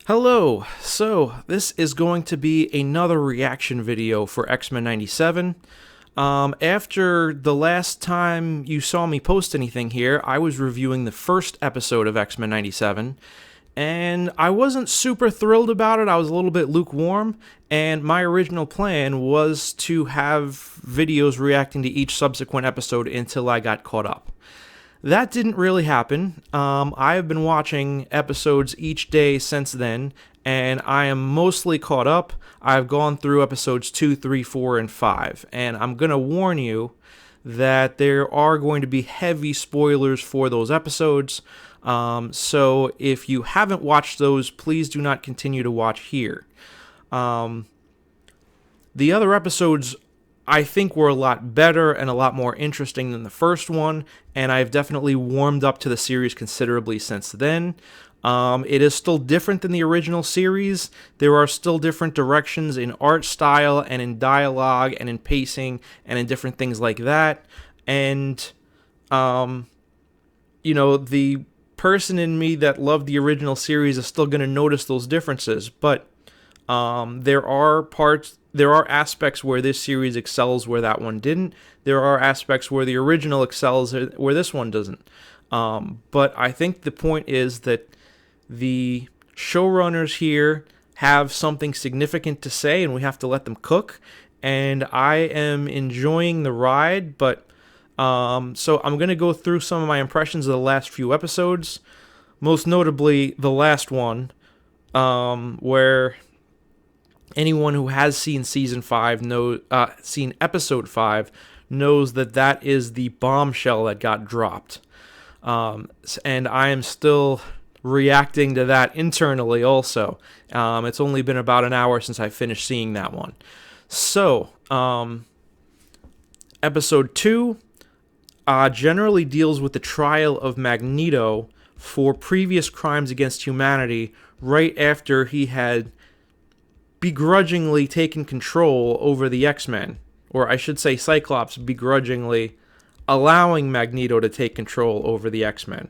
Hello, so this is going to be another reaction video for X-Men 97. After the last time you saw me post anything here, I was reviewing the first episode of X-Men 97, and I wasn't super thrilled about it. I was a little bit lukewarm, and my original plan was to have videos reacting to each subsequent episode until I got caught up. That didn't really happen. I have been watching episodes each day since then, and I am mostly caught up. I've gone through episodes 2, 3, 4, and 5, and I'm going to warn you that there are going to be heavy spoilers for those episodes. So if you haven't watched those, please do not continue to watch here. The other episodes I think were a lot better and a lot more interesting than the first one, and I've definitely warmed up to the series considerably since then. It is still different than the original series. There are still different directions in art style and in dialogue and in pacing and in different things like that. And, the person in me that loved the original series is still going to notice those differences, but there are aspects where this series excels where that one didn't. There are aspects where the original excels where this one doesn't. But I think the point is that the showrunners here have something significant to say, and we have to let them cook. And I am enjoying the ride, but so I'm going to go through some of my impressions of the last few episodes, most notably the last one, where anyone who has seen season 5 seen episode 5 knows that is the bombshell that got dropped. And I am still reacting to that internally also. It's only been about an hour since I finished seeing that one. So, episode 2 generally deals with the trial of Magneto for previous crimes against humanity right after he had begrudgingly taken control over the X-Men, or I should say Cyclops begrudgingly allowing Magneto to take control over the X-Men.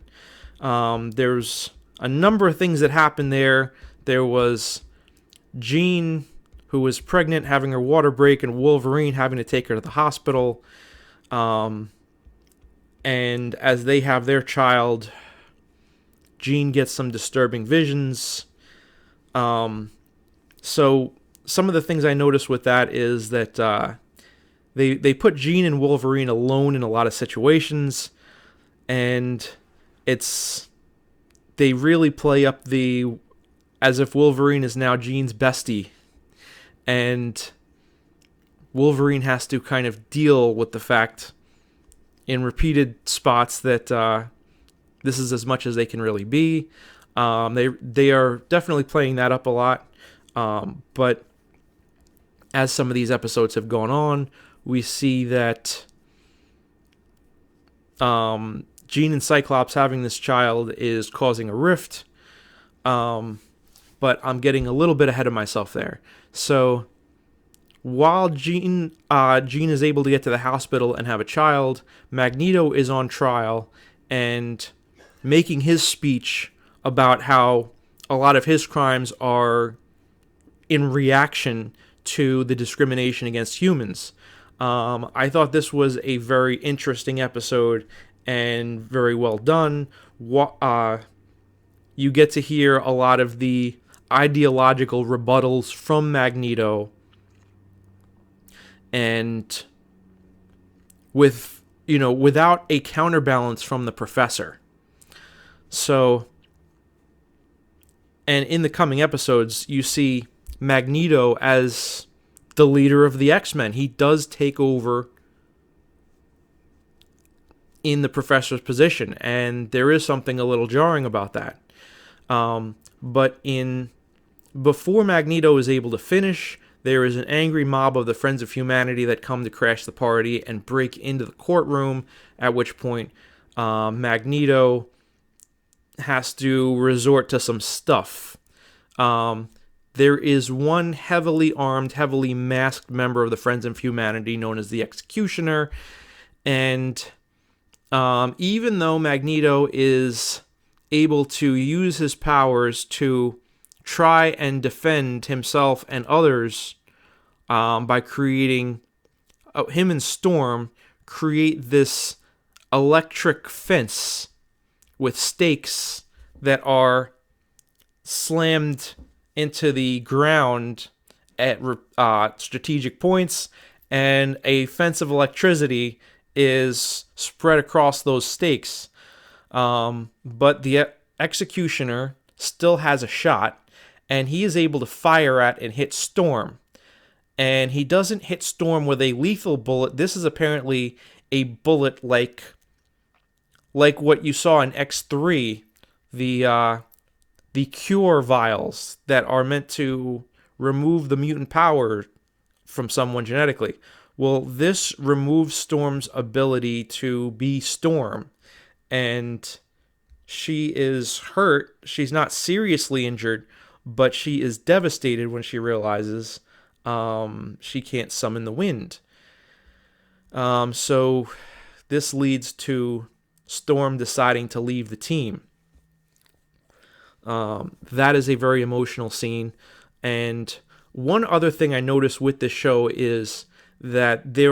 There's a number of things that happened there. There was Jean, who was pregnant, having her water break, and Wolverine having to take her to the hospital. And as they have their child, Jean gets some disturbing visions. So some of the things I noticed with that is that they put Jean and Wolverine alone in a lot of situations, and they really play up as if Wolverine is now Jean's bestie, and Wolverine has to kind of deal with the fact in repeated spots that this is as much as they can really be. They are definitely playing that up a lot. But as some of these episodes have gone on, we see that Jean and Cyclops having this child is causing a rift. But I'm getting a little bit ahead of myself there. So while Jean is able to get to the hospital and have a child, Magneto is on trial and making his speech about how a lot of his crimes are in reaction to the discrimination against humans. I thought this was a very interesting episode and very well done. You get to hear a lot of the ideological rebuttals from Magneto, and without a counterbalance from the Professor. So, and in the coming episodes, you see Magneto as the leader of the X-Men. He does take over in the Professor's position, and there is something a little jarring about that. But before Magneto is able to finish, there is an angry mob of the Friends of Humanity that come to crash the party and break into the courtroom, at which point Magneto has to resort to some stuff. There is one heavily armed, heavily masked member of the Friends of Humanity known as the Executioner, and even though Magneto is able to use his powers to try and defend himself and others by creating him and Storm create this electric fence with stakes that are slammed into the ground at strategic points, and a fence of electricity is spread across those stakes. But the executioner still has a shot, and he is able to fire at and hit Storm. And he doesn't hit Storm with a lethal bullet. This is apparently a bullet like what you saw in X3, the cure vials that are meant to remove the mutant power from someone genetically. Well, this removes Storm's ability to be Storm, and she is hurt. She's not seriously injured, but she is devastated when she realizes she can't summon the wind. So this leads to Storm deciding to leave the team. That is a very emotional scene. And one other thing I noticed with this show is that the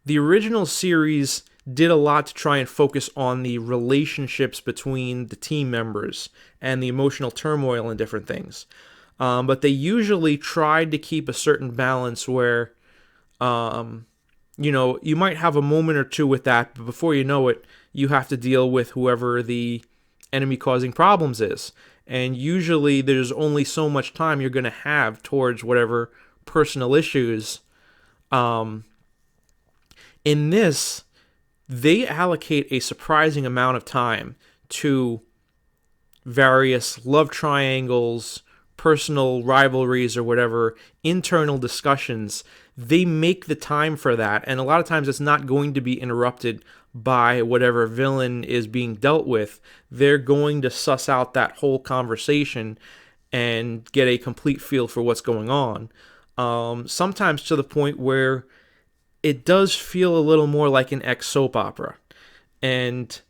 original series did a lot to try and focus on the relationships between the team members and the emotional turmoil and different things. But they usually tried to keep a certain balance where, you might have a moment or two with that, but before you know it, you have to deal with whoever the enemy causing problems is. And usually there's only so much time you're going to have towards whatever personal issues. In this, they allocate a surprising amount of time to various love triangles, personal rivalries, or whatever, internal discussions. They make the time for that, and a lot of times it's not going to be interrupted by whatever villain is being dealt with. They're going to suss out that whole conversation and get a complete feel for what's going on. Sometimes to the point where it does feel a little more like an X soap opera. And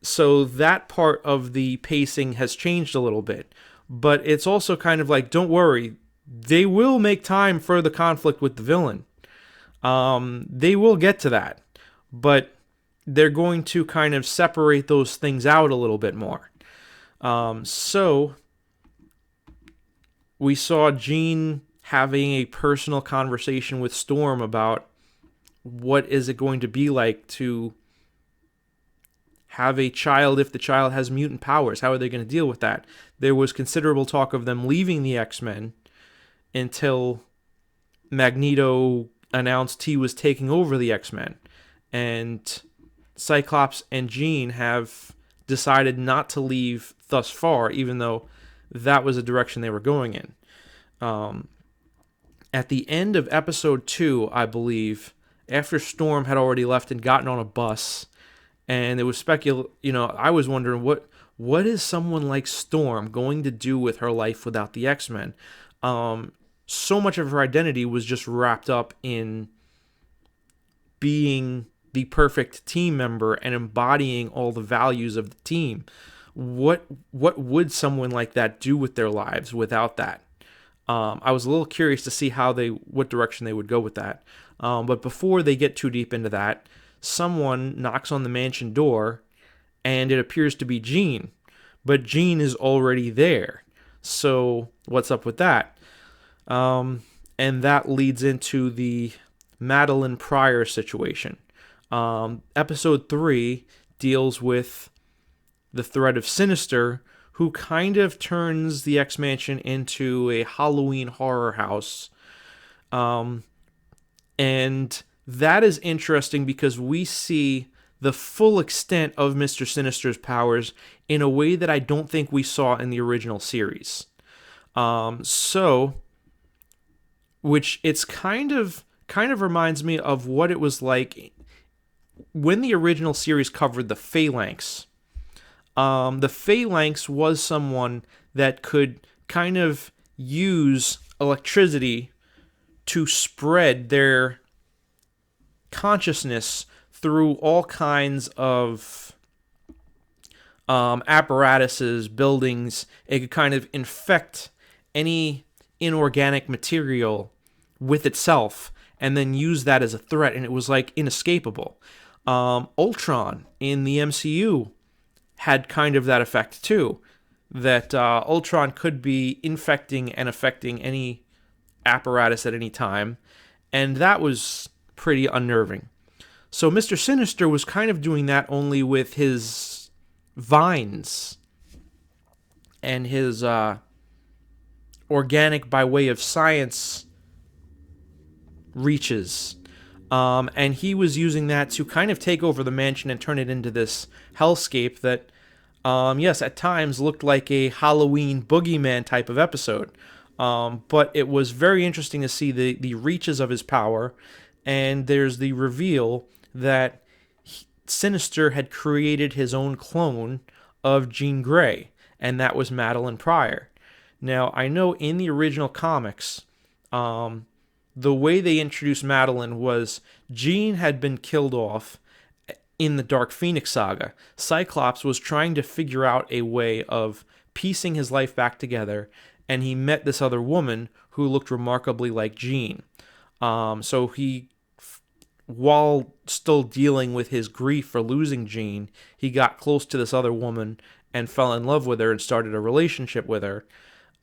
so that part of the pacing has changed a little bit. But it's also kind of like, don't worry, they will make time for the conflict with the villain. They will get to that. But they're going to kind of separate those things out a little bit more. So we saw Jean having a personal conversation with Storm about what is it going to be like to have a child if the child has mutant powers. How are they going to deal with that? There was considerable talk of them leaving the X-Men until Magneto announced he was taking over the X-Men. And Cyclops and Jean have decided not to leave thus far, even though that was the direction they were going in. At the end of episode 2, I believe, after Storm had already left and gotten on a bus, and it was I was wondering what is someone like Storm going to do with her life without the X-Men? So much of her identity was just wrapped up in being the perfect team member and embodying all the values of the team. What would someone like that do with their lives without that? I was a little curious to see what direction they would go with that. But before they get too deep into that, someone knocks on the mansion door, and it appears to be Jean. But Jean is already there. So what's up with that? And that leads into the Madeline Pryor situation. Episode 3 deals with the threat of Sinister, who kind of turns the X-Mansion into a Halloween horror house. And that is interesting because we see the full extent of Mr. Sinister's powers in a way that I don't think we saw in the original series. Which it's kind of reminds me of what it was like when the original series covered the Phalanx. The Phalanx was someone that could kind of use electricity to spread their consciousness through all kinds of apparatuses, buildings. It could kind of infect any inorganic material with itself and then use that as a threat, and it was like inescapable. Ultron in the MCU had kind of that effect too, that Ultron could be infecting and affecting any apparatus at any time, and that was pretty unnerving. So Mr. Sinister was kind of doing that, only with his vines and his organic by way of science reaches. And he was using that to kind of take over the mansion and turn it into this hellscape that, yes, at times looked like a Halloween boogeyman type of episode. But it was very interesting to see the reaches of his power, and there's the reveal that Sinister had created his own clone of Jean Grey, and that was Madeline Pryor. Now, I know in the original comics, the way they introduced Madeline was Jean had been killed off in the Dark Phoenix saga. Cyclops was trying to figure out a way of piecing his life back together, and he met this other woman who looked remarkably like Jean. So he, while still dealing with his grief for losing Jean, he got close to this other woman and fell in love with her and started a relationship with her.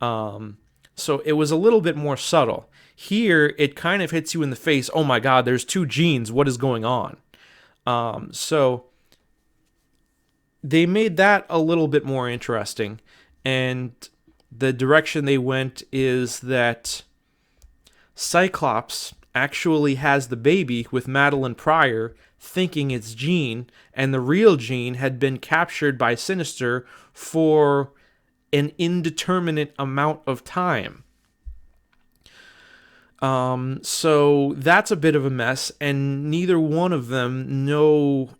So it was a little bit more subtle. Here, it kind of hits you in the face. Oh my God, there's two Jeans. What is going on? So they made that a little bit more interesting. And the direction they went is that Cyclops actually has the baby with Madeline Pryor, thinking it's Jean, and the real Jean had been captured by Sinister for an indeterminate amount of time. So that's a bit of a mess, and neither one of them know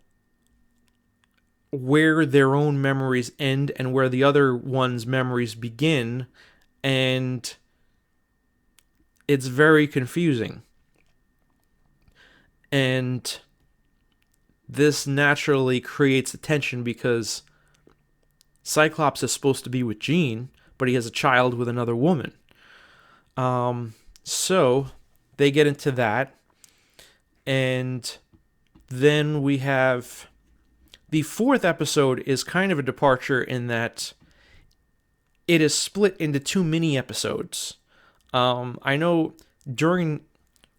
where their own memories end and where the other one's memories begin, and it's very confusing. And this naturally creates a tension because Cyclops is supposed to be with Jean, but he has a child with another woman. So they get into that, and then we have the fourth episode is kind of a departure in that it is split into two mini episodes. I know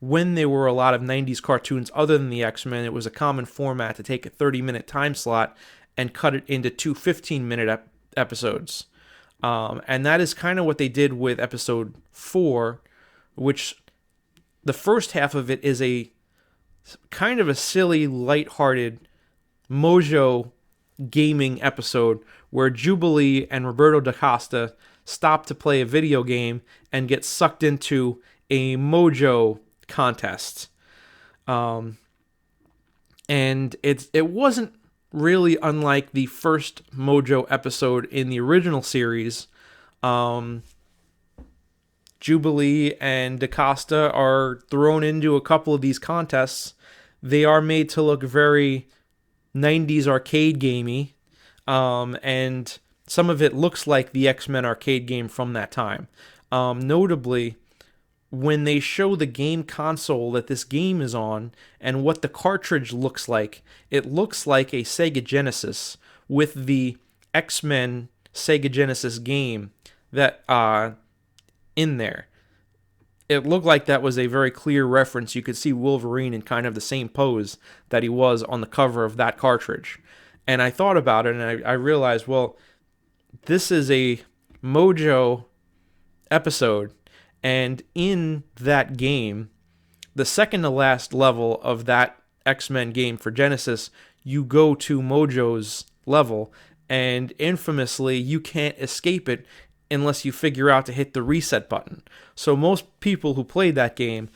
when there were a lot of 90s cartoons other than the X-Men, it was a common format to take a 30-minute time slot and cut it into two 15-minute episodes. And that is kind of what they did with episode 4, which the first half of it is a kind of a silly, lighthearted Mojo gaming episode where Jubilee and Roberto da Costa stop to play a video game and get sucked into a Mojo contest. And it wasn't really unlike the first Mojo episode in the original series. Jubilee and DaCosta are thrown into a couple of these contests. They are made to look very 90s arcade gamey, and some of it looks like the X-Men arcade game from that time. Notably, when they show the game console that this game is on and what the cartridge looks like, it looks like a Sega Genesis with the X-Men Sega Genesis game that in there. It looked like that was a very clear reference. You could see Wolverine in kind of the same pose that he was on the cover of that cartridge. And I thought about it, and I realized, well, this is a Mojo episode, and in that game, the second to last level of that X-Men game for Genesis, you go to Mojo's level, and infamously, you can't escape it unless you figure out to hit the reset button. So most people who played that game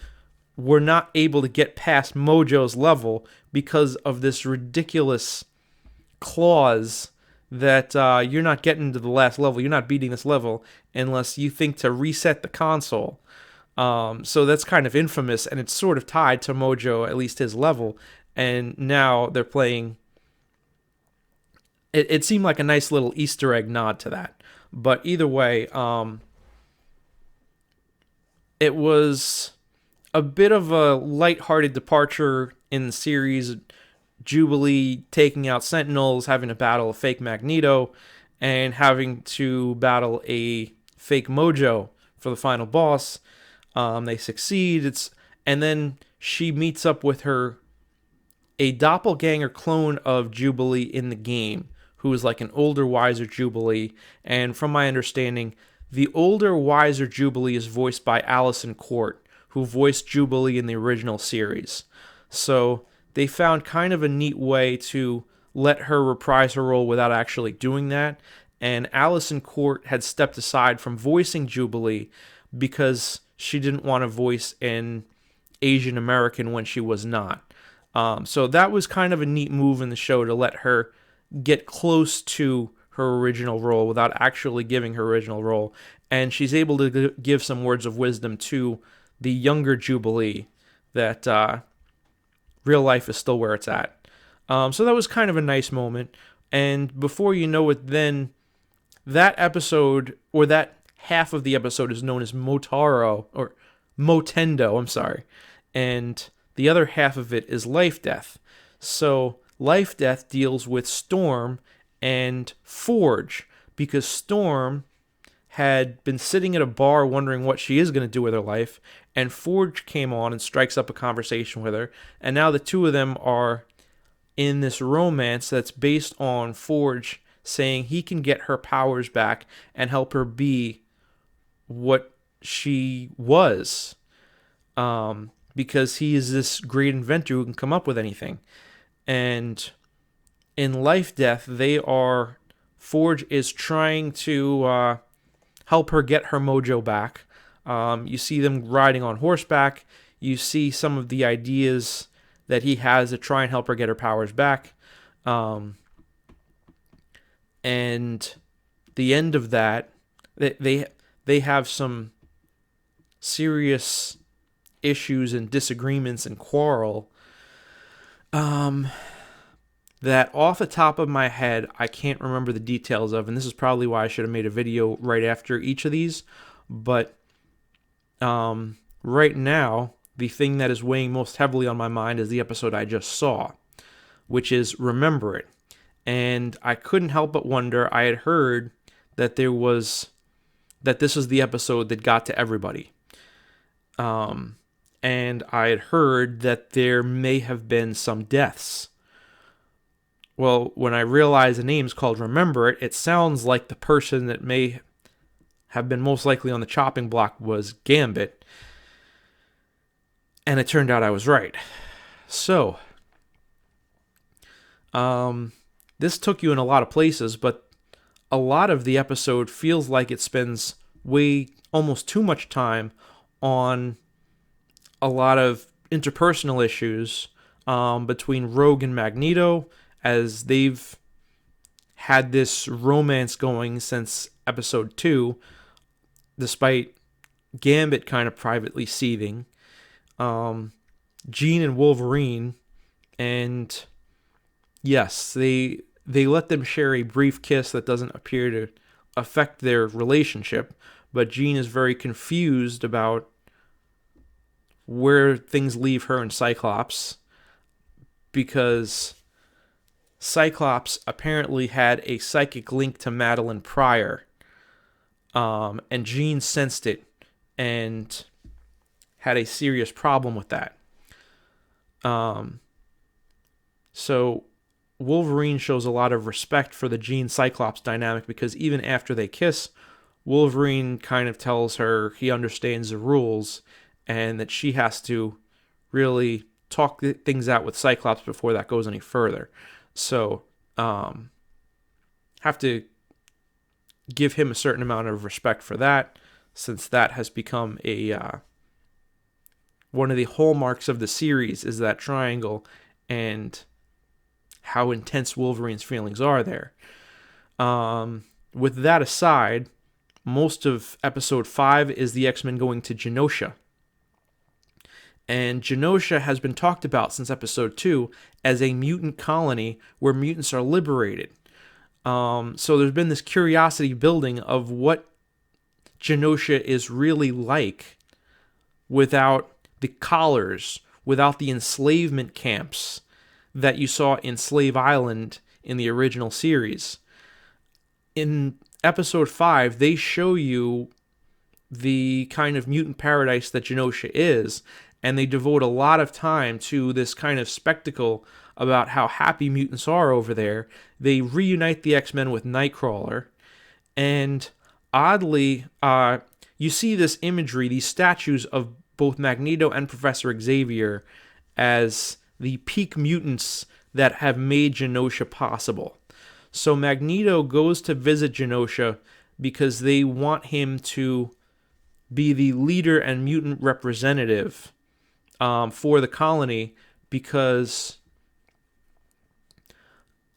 were not able to get past Mojo's level because of this ridiculous clause that you're not getting to the last level, you're not beating this level unless you think to reset the console. So that's kind of infamous, and it's sort of tied to Mojo, at least his level, and now they're playing it seemed like a nice little Easter egg nod to that. But either way, it was a bit of a lighthearted departure in the series. Jubilee taking out Sentinels, having to battle a fake Magneto, and having to battle a fake Mojo for the final boss. They succeed. And then she meets up with a doppelganger clone of Jubilee in the game, who is like an older, wiser Jubilee. And from my understanding, the older, wiser Jubilee is voiced by Allison Court, who voiced Jubilee in the original series. So they found kind of a neat way to let her reprise her role without actually doing that. And Allison Court had stepped aside from voicing Jubilee because she didn't want to voice an Asian American when she was not. So that was kind of a neat move in the show to let her get close to her original role without actually giving her original role. And she's able to give some words of wisdom to the younger Jubilee that real life is still where it's at. So that was kind of a nice moment. And before you know it, then that episode, or that half of the episode, is known as Motaro, or Motendo, I'm sorry. And the other half of it is Life Death. So Life Death deals with Storm and Forge, because Storm had been sitting at a bar wondering what she is going to do with her life, and Forge came on and strikes up a conversation with her, and now the two of them are in this romance that's based on Forge saying he can get her powers back and help her be what she was, because he is this great inventor who can come up with anything. And in Life Death, Forge is trying to help her get her mojo back. You see them riding on horseback. You see some of the ideas that he has to try and help her get her powers back. And the end of that, they have some serious issues and disagreements and quarrel. That off the top of my head, I can't remember the details of, and this is probably why I should have made a video right after each of these. But right now, the thing that is weighing most heavily on my mind is the episode I just saw, which is Remember It. And I couldn't help but wonder, I had heard that this was the episode that got to everybody. And I had heard that there may have been some deaths. Well, when I realized the name's called Remember It, it sounds like the person that may have been most likely on the chopping block was Gambit. And it turned out I was right. So, this took you in a lot of places, but a lot of the episode feels like it spends almost too much time on a lot of interpersonal issues between Rogue and Magneto, as they've had this romance going since episode 2, despite Gambit kind of privately seething. Jean and Wolverine, and yes, they let them share a brief kiss that doesn't appear to affect their relationship, but Jean is very confused about where things leave her and Cyclops, because Cyclops apparently had a psychic link to Madeline Pryor, and Jean sensed it and had a serious problem with that. So Wolverine shows a lot of respect for the Jean-Cyclops dynamic, because even after they kiss, Wolverine kind of tells her he understands the rules and that she has to really talk things out with Cyclops before that goes any further. So, have to give him a certain amount of respect for that, since that has become one of the hallmarks of the series, is that triangle and how intense Wolverine's feelings are there. With that aside, most of episode 5 is the X-Men going to Genosha. And Genosha has been talked about since episode 2 as a mutant colony where mutants are liberated. So there's been this curiosity building of what Genosha is really like without the collars, without the enslavement camps that you saw in Slave Island in the original series. In episode 5, they show you the kind of mutant paradise that Genosha is, and they devote a lot of time to this kind of spectacle about how happy mutants are over there. They reunite the X-Men with Nightcrawler, and oddly, you see this imagery, these statues of both Magneto and Professor Xavier as the peak mutants that have made Genosha possible. So Magneto goes to visit Genosha because they want him to be the leader and mutant representative for the colony, because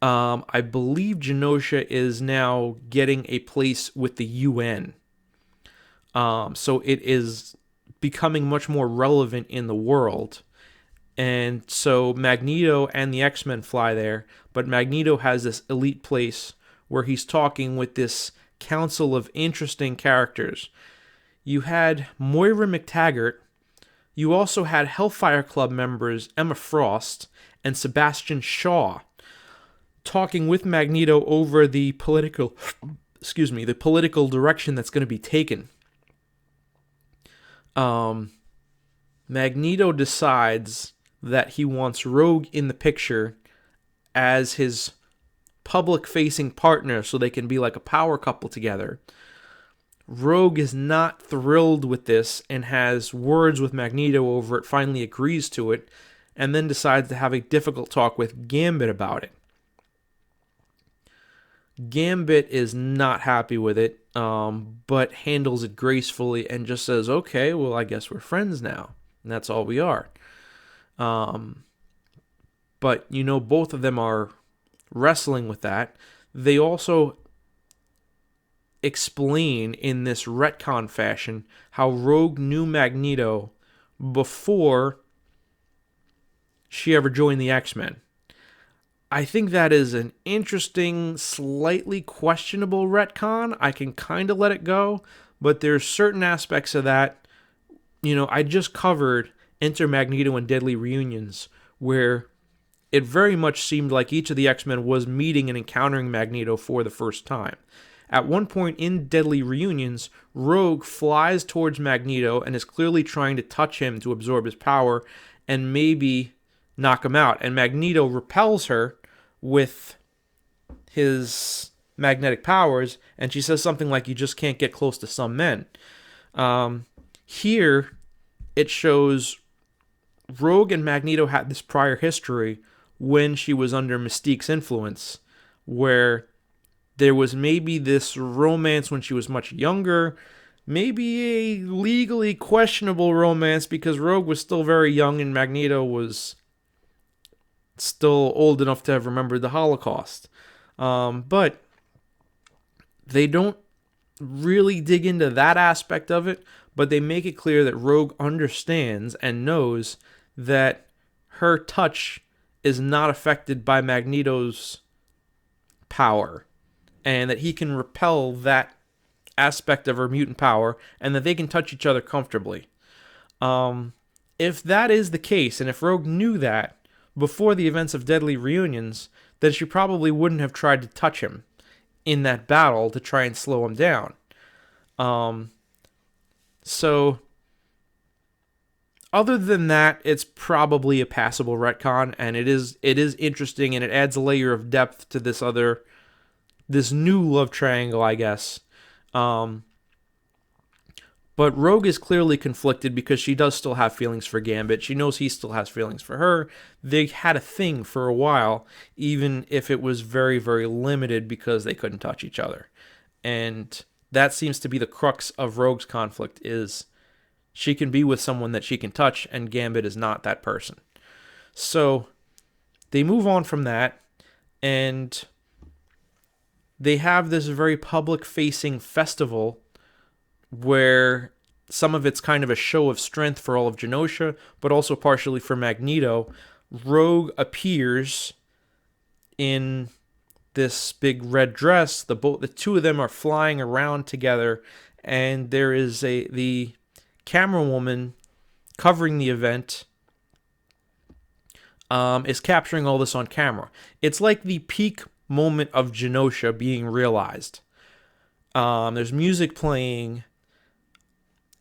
I believe Genosha is now getting a place with the UN. So it is becoming much more relevant in the world. And so Magneto and the X-Men fly there, but Magneto has this elite place where he's talking with this council of interesting characters. You had Moira McTaggart. You also had Hellfire Club members Emma Frost and Sebastian Shaw talking with Magneto over the political direction that's going to be taken. Magneto decides that he wants Rogue in the picture as his public-facing partner so they can be like a power couple together. Rogue is not thrilled with this and has words with Magneto over it, finally agrees to it, and then decides to have a difficult talk with Gambit about it. Gambit is not happy with it, but handles it gracefully and just says, okay, well, I guess we're friends now. And that's all we are. But, both of them are wrestling with that. They also explain in this retcon fashion how Rogue knew Magneto before she ever joined the X-Men. I think that is an interesting, slightly questionable retcon. I can kind of let it go, but there's certain aspects of that. I just covered Enter Magneto and Deadly Reunions, where it very much seemed like each of the X-Men was meeting and encountering Magneto for the first time. At one point in Deadly Reunions, Rogue flies towards Magneto and is clearly trying to touch him to absorb his power and maybe knock him out. And Magneto repels her with his magnetic powers, and she says something like, "You just can't get close to some men." Here, it shows Rogue and Magneto had this prior history when she was under Mystique's influence, where there was maybe this romance when she was much younger, maybe a legally questionable romance because Rogue was still very young and Magneto was still old enough to have remembered the Holocaust. But they don't really dig into that aspect of it, but they make it clear that Rogue understands and knows that her touch is not affected by Magneto's power, and that he can repel that aspect of her mutant power, and that they can touch each other comfortably. If that is the case, and if Rogue knew that before the events of Deadly Reunions, then she probably wouldn't have tried to touch him in that battle to try and slow him down. So, other than that, it's probably a passable retcon, and it is interesting, and it adds a layer of depth to this new love triangle, I guess. But Rogue is clearly conflicted because she does still have feelings for Gambit. She knows he still has feelings for her. They had a thing for a while, even if it was very, very limited because they couldn't touch each other. And that seems to be the crux of Rogue's conflict, is she can be with someone that she can touch, and Gambit is not that person. So they move on from that, and they have this very public-facing festival where some of it's kind of a show of strength for all of Genosha, but also partially for Magneto. Rogue appears in this big red dress. The two of them are flying around together, and there is the camera woman covering the event is capturing all this on camera. It's like the peak moment of Genosha being realized. There's music playing.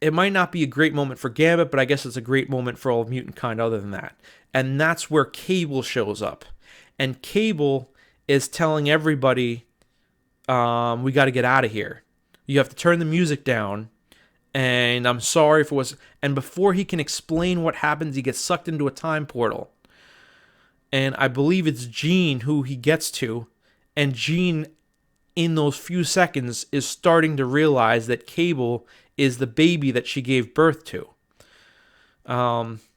It might not be a great moment for Gambit, but I guess it's a great moment for all of mutant kind other than that. And that's where Cable shows up. And Cable is telling everybody, we got to get out of here. You have to turn the music down. And I'm sorry for what's... And before he can explain what happens, he gets sucked into a time portal. And I believe it's Jean who he gets to. And Jean, in those few seconds, is starting to realize that Cable is the baby that she gave birth to.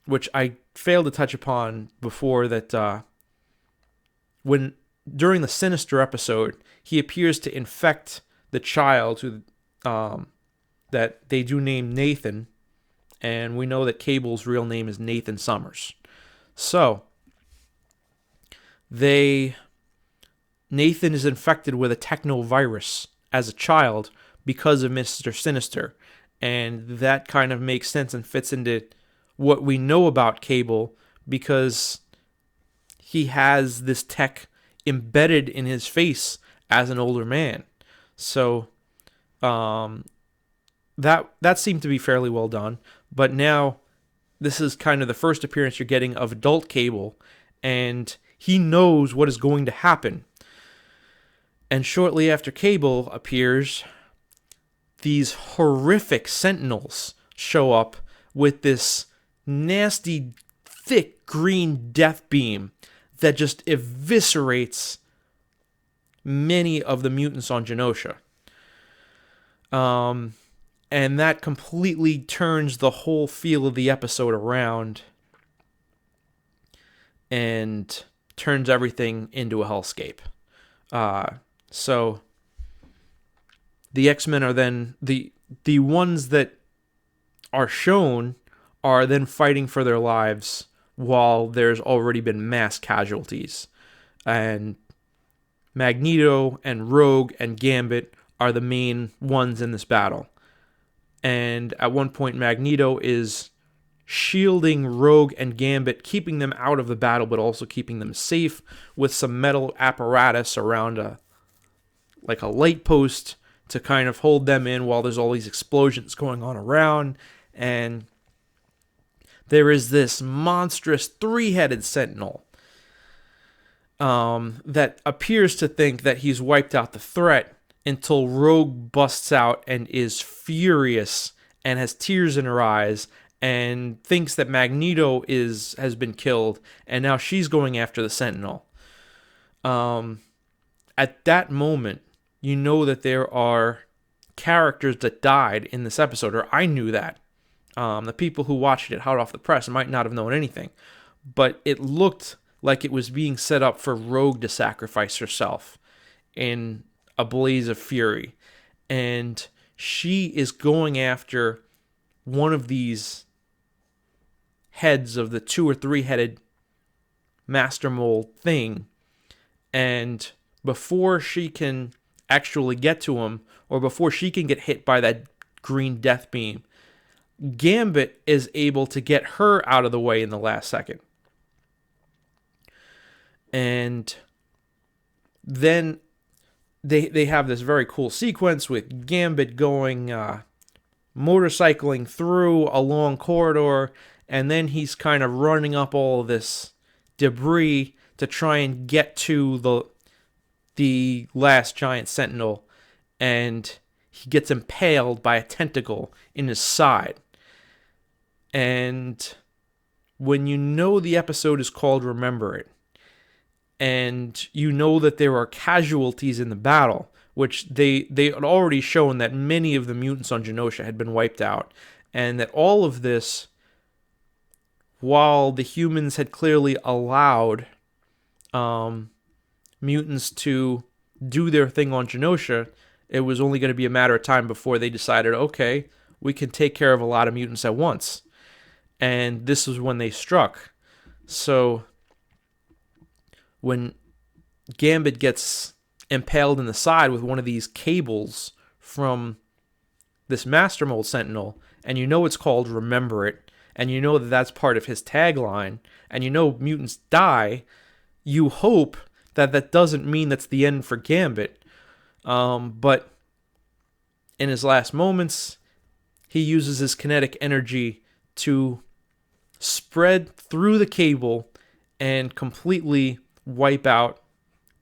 Which I failed to touch upon before, that when during the Sinister episode, he appears to infect the child who that they do name Nathan, and we know that Cable's real name is Nathan Summers. So Nathan is infected with a technovirus as a child because of Mr. Sinister, and that kind of makes sense and fits into what we know about Cable, because he has this tech embedded in his face as an older man. So that seemed to be fairly well done. But now this is kind of the first appearance you're getting of adult Cable, and he knows what is going to happen. And shortly after Cable appears, these horrific Sentinels show up with this nasty, thick green death beam that just eviscerates many of the mutants on Genosha. And that completely turns the whole feel of the episode around and turns everything into a hellscape. So the X-Men are then the ones that are shown are then fighting for their lives while there's already been mass casualties. And Magneto and Rogue and Gambit are the main ones in this battle. And at one point, Magneto is shielding Rogue and Gambit, keeping them out of the battle, but also keeping them safe with some metal apparatus around a light post to kind of hold them in while there's all these explosions going on around. And there is this monstrous three-headed Sentinel that appears to think that he's wiped out the threat until Rogue busts out and is furious and has tears in her eyes and thinks that Magneto has been killed, and now she's going after the Sentinel. At that moment, you know that there are characters that died in this episode, or I knew that. The people who watched it hot off the press might not have known anything, but it looked like it was being set up for Rogue to sacrifice herself in a blaze of fury. And she is going after one of these heads of the 2 or 3 headed master mold thing. And before she can actually get to him, or before she can get hit by that green death beam, Gambit is able to get her out of the way in the last second. And then they have this very cool sequence with Gambit going motorcycling through a long corridor, and then he's kind of running up all of this debris to try and get to the last giant Sentinel, and he gets impaled by a tentacle in his side. And when you know the episode is called Remember It, and you know that there are casualties in the battle, which they had already shown that many of the mutants on Genosha had been wiped out, and that all of this, while the humans had clearly allowed mutants to do their thing on Genosha, it was only going to be a matter of time before they decided, okay, we can take care of a lot of mutants at once. And this was when they struck. So when Gambit gets impaled in the side with one of these cables from this Master Mold Sentinel, and you know it's called Remember It, and you know that that's part of his tagline, and you know mutants die, you hope that that doesn't mean that's the end for Gambit. But in his last moments, he uses his kinetic energy to spread through the cable and completely wipe out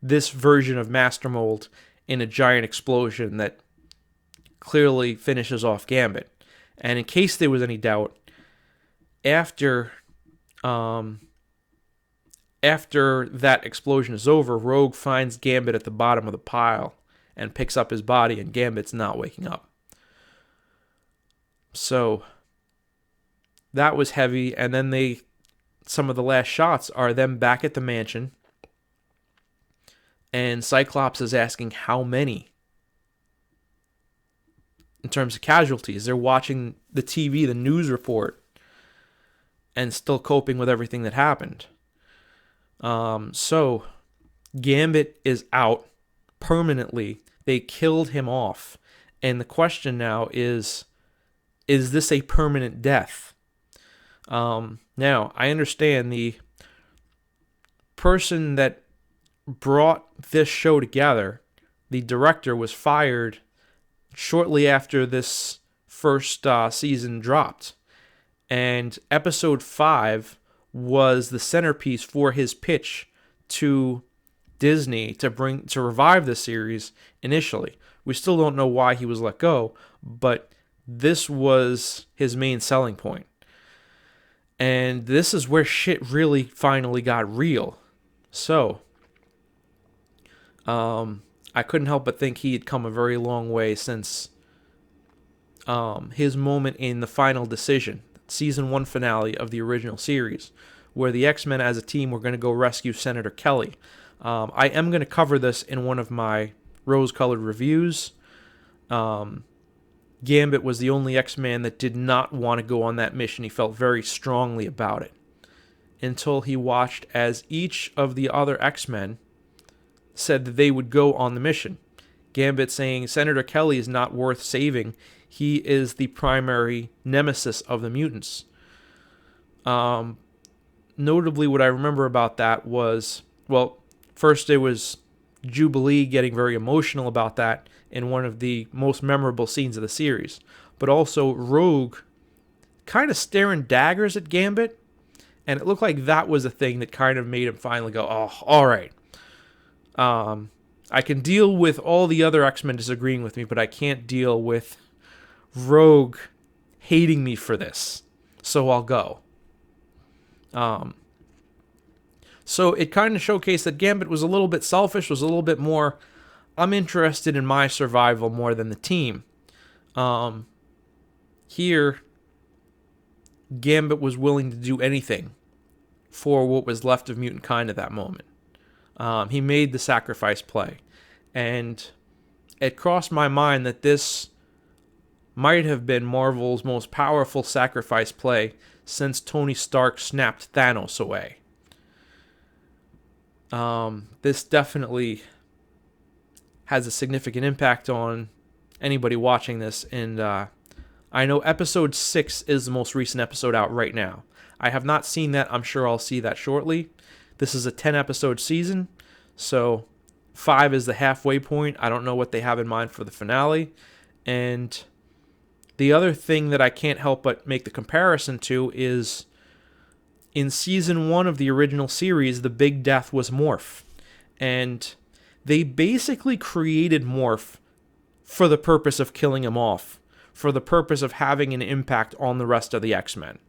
this version of Master Mold in a giant explosion that clearly finishes off Gambit. And in case there was any doubt, after that explosion is over, Rogue finds Gambit at the bottom of the pile and picks up his body, and Gambit's not waking up. So that was heavy. And then some of the last shots are them back at the mansion, and Cyclops is asking how many in terms of casualties. They're watching the TV, the news report, and still coping with everything that happened. So Gambit is out permanently. They killed him off. And the question now is this a permanent death? Now, I understand the person that brought this show together, the director, was fired shortly after this first season dropped. And episode 5 was the centerpiece for his pitch to Disney to revive the series initially. We still don't know why he was let go, but this was his main selling point. And this is where shit really finally got real. So, I couldn't help but think he had come a very long way since his moment in the final decision, season 1 finale of the original series, where the X-Men as a team were going to go rescue Senator Kelly. I am going to cover this in one of my rose-colored reviews. Gambit was the only X-Man that did not want to go on that mission. He felt very strongly about it until he watched as each of the other X-Men said that they would go on the mission. Gambit saying, Senator Kelly is not worth saving. He is the primary nemesis of the mutants. Notably, what I remember about that was, well, first it was Jubilee getting very emotional about that in one of the most memorable scenes of the series. But also Rogue kind of staring daggers at Gambit, and it looked like that was a thing that kind of made him finally go, oh, all right. I can deal with all the other X-Men disagreeing with me, but I can't deal with Rogue hating me for this. So I'll go. So it kind of showcased that Gambit was a little bit selfish, was a little bit more, I'm interested in my survival more than the team. Here, Gambit was willing to do anything for what was left of mutant kind at that moment. He made the sacrifice play. And it crossed my mind that this might have been Marvel's most powerful sacrifice play since Tony Stark snapped Thanos away. This definitely has a significant impact on anybody watching this. And I know episode 6 is the most recent episode out right now. I have not seen that. I'm sure I'll see that shortly. This is a 10-episode season, so 5 is the halfway point. I don't know what they have in mind for the finale. And the other thing that I can't help but make the comparison to is in season 1 of the original series, the big death was Morph. And they basically created Morph for the purpose of killing him off, for the purpose of having an impact on the rest of the X-Men.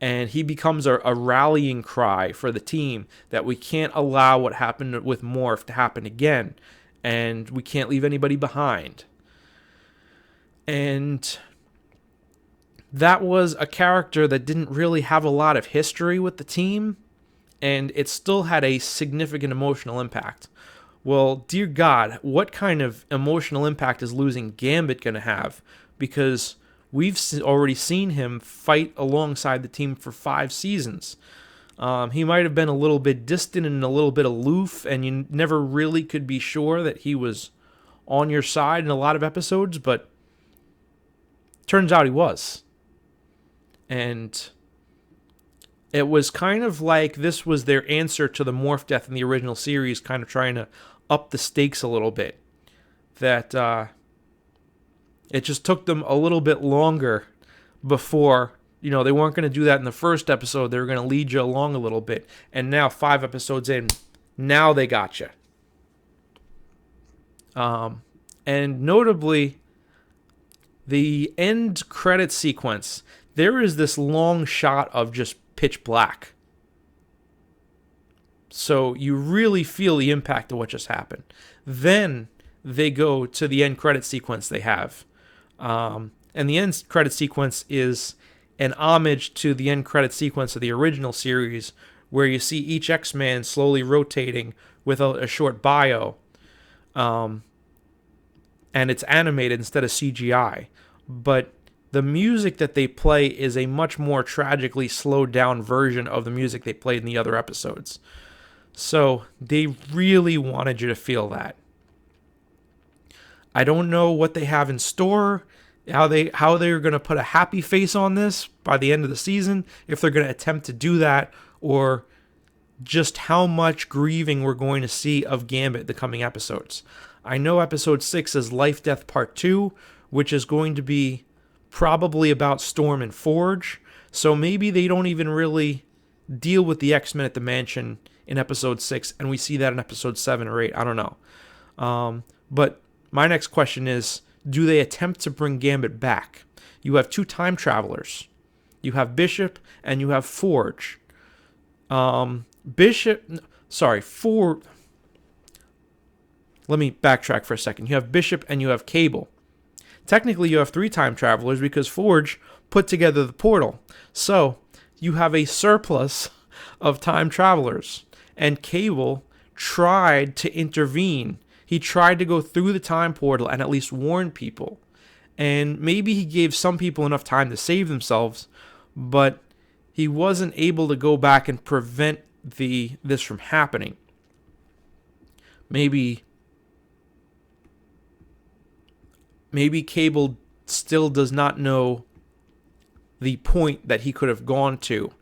And he becomes a rallying cry for the team that we can't allow what happened with Morph to happen again. And we can't leave anybody behind. And that was a character that didn't really have a lot of history with the team. And it still had a significant emotional impact. Well, dear God, what kind of emotional impact is losing Gambit going to have? Because we've already seen him fight alongside the team for 5 seasons. He might have been a little bit distant and a little bit aloof, and you never really could be sure that he was on your side in a lot of episodes, but turns out he was. And it was kind of like this was their answer to the Morph death in the original series, kind of trying to up the stakes a little bit. That it just took them a little bit longer before, they weren't going to do that in the first episode. They were going to lead you along a little bit. And now 5 episodes in, now they got you. And notably, the end credit sequence, there is this long shot of just pitch black. So you really feel the impact of what just happened. Then they go to the end credit sequence they have. And the end credit sequence is an homage to the end credit sequence of the original series, where you see each X-Man slowly rotating with a short bio. And it's animated instead of CGI. But the music that they play is a much more tragically slowed down version of the music they played in the other episodes. So they really wanted you to feel that. I don't know what they have in store, how they're going to put a happy face on this by the end of the season, if they're going to attempt to do that, or just how much grieving we're going to see of Gambit the coming episodes. I know episode 6 is Life Death Part 2, which is going to be probably about Storm and Forge, so maybe they don't even really deal with the X-Men at the mansion in episode 6, and we see that in episode 7 or 8, I don't know. But my next question is, do they attempt to bring Gambit back? You have 2 time travelers. You have Bishop and you have Forge. Forge. Let me backtrack for a second. You have Bishop and you have Cable. Technically, you have 3 time travelers because Forge put together the portal. So, you have a surplus of time travelers. And Cable tried to intervene. He tried to go through the time portal and at least warn people. And maybe he gave some people enough time to save themselves, but he wasn't able to go back and prevent this from happening. Maybe Cable still does not know the point that he could have gone to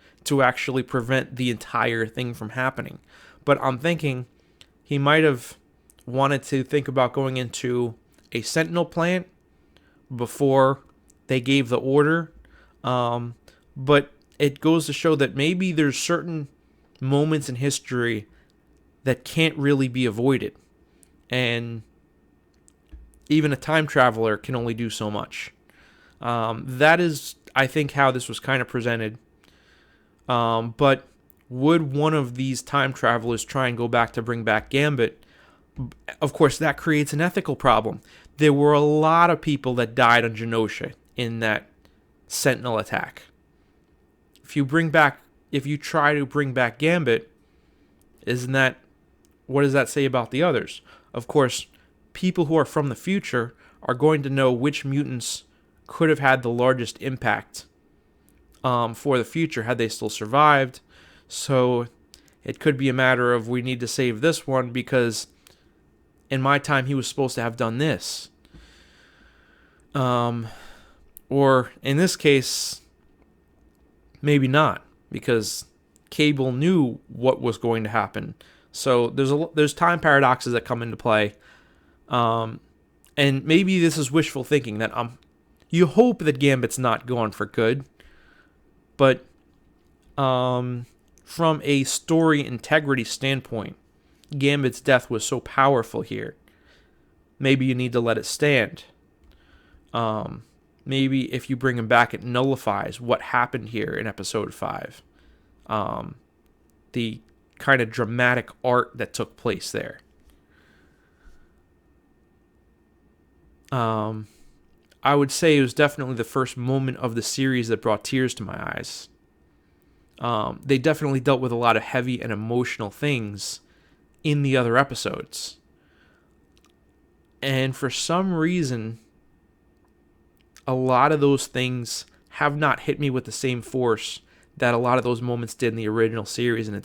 actually prevent the entire thing from happening. But I'm thinking he might have wanted to think about going into a Sentinel plant before they gave the order. But it goes to show that maybe there's certain moments in history that can't really be avoided. And even a time traveler can only do so much. That is, I think, how this was kind of presented. But would one of these time travelers try and go back to bring back Gambit? Of course, that creates an ethical problem. There were a lot of people that died on Genosha in that Sentinel attack. If you try to bring back Gambit, what does that say about the others? Of course, people who are from the future are going to know which mutants could have had the largest impact for the future had they still survived. So it could be a matter of, we need to save this one because in my time he was supposed to have done this. Or in this case, maybe not, because Cable knew what was going to happen. So there's time paradoxes that come into play. And maybe this is wishful thinking, that you hope that Gambit's not gone for good. But from a story integrity standpoint, Gambit's death was so powerful here. Maybe you need to let it stand. Maybe if you bring him back, it nullifies what happened here in episode 5. The kind of dramatic art that took place there. I would say it was definitely the first moment of the series that brought tears to my eyes. They definitely dealt with a lot of heavy and emotional things in the other episodes. And for some reason, a lot of those things have not hit me with the same force that a lot of those moments did in the original series, and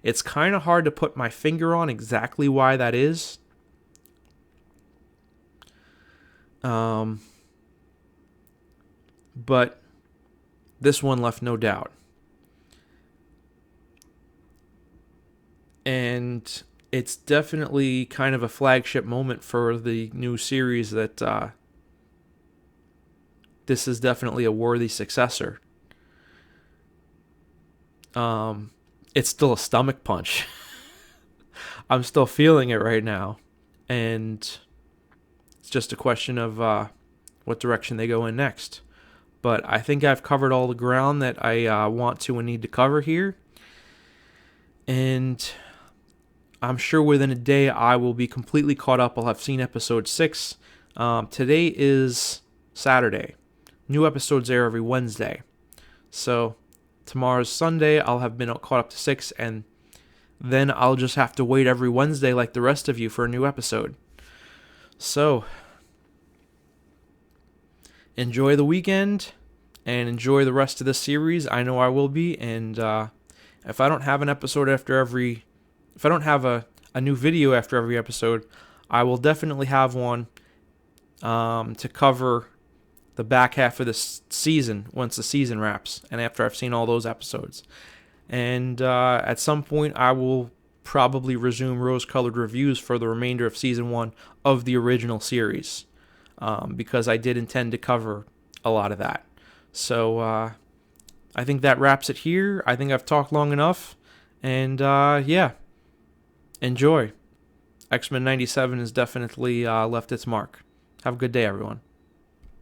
it's kind of hard to put my finger on exactly why that is. But this one left no doubt. And it's definitely kind of a flagship moment for the new series that this is definitely a worthy successor. It's still a stomach punch. I'm still feeling it right now. And it's just a question of what direction they go in next. But I think I've covered all the ground that I want to and need to cover here. And I'm sure within a day I will be completely caught up. I'll have seen episode 6. Today is Saturday. New episodes air every Wednesday. So tomorrow's Sunday. I'll have been caught up to 6. And then I'll just have to wait every Wednesday like the rest of you for a new episode. So enjoy the weekend and enjoy the rest of the series. I know I will be. And if I don't have an episode if I don't have a new video after every episode, I will definitely have one to cover the back half of this season once the season wraps and after I've seen all those episodes. And at some point, I will probably resume rose-colored reviews for the remainder of Season 1 of the original series because I did intend to cover a lot of that. So I think that wraps it here. I think I've talked long enough. And yeah, enjoy. X-Men 97 has definitely left its mark. Have a good day, everyone.